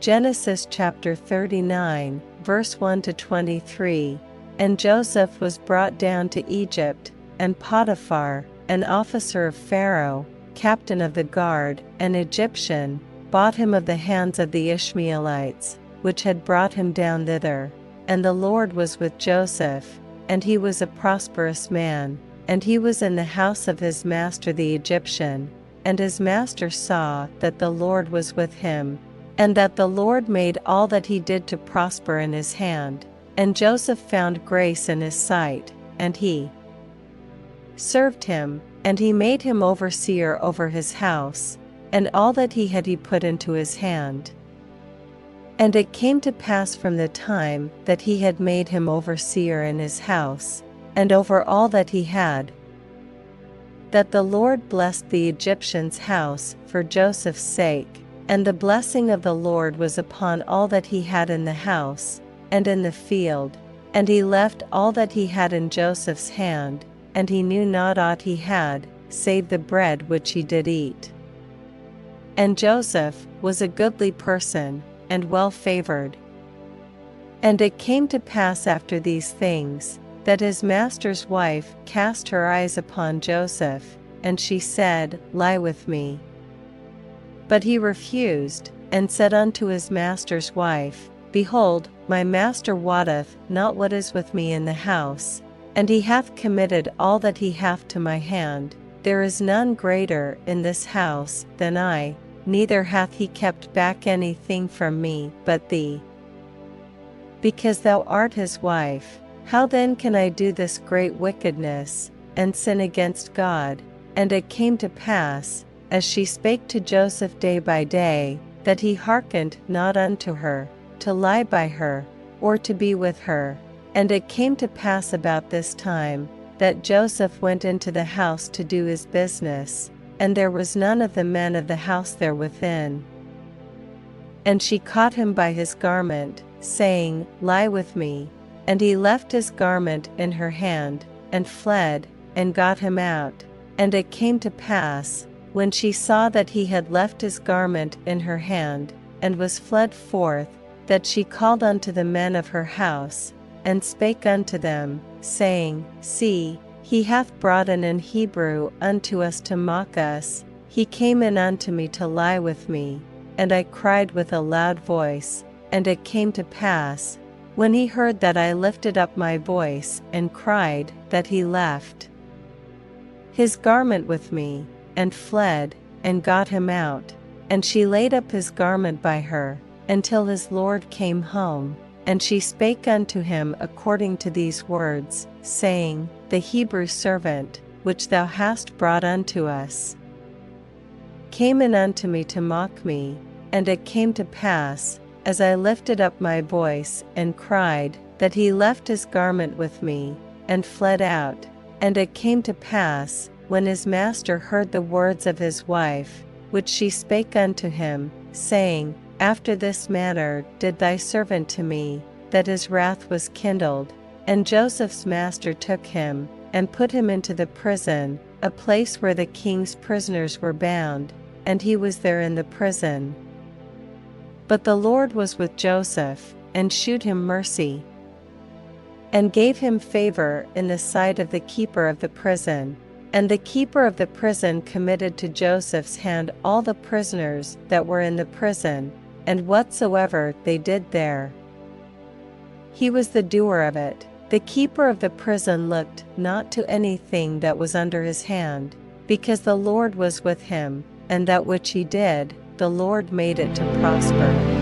Genesis chapter 39, verse 1 to 23. And Joseph was brought down to Egypt, and Potiphar, an officer of Pharaoh, captain of the guard, an Egyptian, bought him of the hands of the Ishmaelites, which had brought him down thither. And the Lord was with Joseph, and he was a prosperous man, and he was in the house of his master the Egyptian. And his master saw that the Lord was with him, and that the Lord made all that he did to prosper in his hand. And Joseph found grace in his sight, and he served him, and he made him overseer over his house, and all that he had he put into his hand. And it came to pass from the time that he had made him overseer in his house, and over all that he had, that the Lord blessed the Egyptian's house for Joseph's sake, and the blessing of the Lord was upon all that he had in the house, and in the field, and he left all that he had in Joseph's hand, and he knew not aught he had, save the bread which he did eat. And Joseph was a goodly person, and well favored. And it came to pass after these things, that his master's wife cast her eyes upon Joseph, and she said, Lie with me. But he refused, and said unto his master's wife, Behold, my master wotteth not what is with me in the house, and he hath committed all that he hath to my hand. There is none greater in this house than I, neither hath he kept back anything from me but thee. Because thou art his wife, how then can I do this great wickedness, and sin against God? And it came to pass, as she spake to Joseph day by day, that he hearkened not unto her, to lie by her, or to be with her. And it came to pass about this time, that Joseph went into the house to do his business, and there was none of the men of the house there within. And she caught him by his garment, saying, Lie with me. And he left his garment in her hand, and fled, and got him out. And it came to pass, when she saw that he had left his garment in her hand, and was fled forth, that she called unto the men of her house, and spake unto them, saying, See, he hath brought in an Hebrew unto us to mock us. He came in unto me to lie with me. And I cried with a loud voice. And it came to pass, when he heard that I lifted up my voice and cried, that he left his garment with me, and fled, and got him out. And she laid up his garment by her, until his Lord came home. And she spake unto him according to these words, saying, The Hebrew servant, which thou hast brought unto us, came in unto me to mock me. And it came to pass, as I lifted up my voice and cried, that he left his garment with me, and fled out. And it came to pass, when his master heard the words of his wife, which she spake unto him, saying, After this manner did thy servant to me, that his wrath was kindled. And Joseph's master took him, and put him into the prison, a place where the king's prisoners were bound, and he was there in the prison. But the Lord was with Joseph, and shewed him mercy, and gave him favor in the sight of the keeper of the prison. And the keeper of the prison committed to Joseph's hand all the prisoners that were in the prison, and whatsoever they did there, he was the doer of it. The keeper of the prison looked not to anything that was under his hand, because the Lord was with him, and that which he did, the Lord made it to prosper.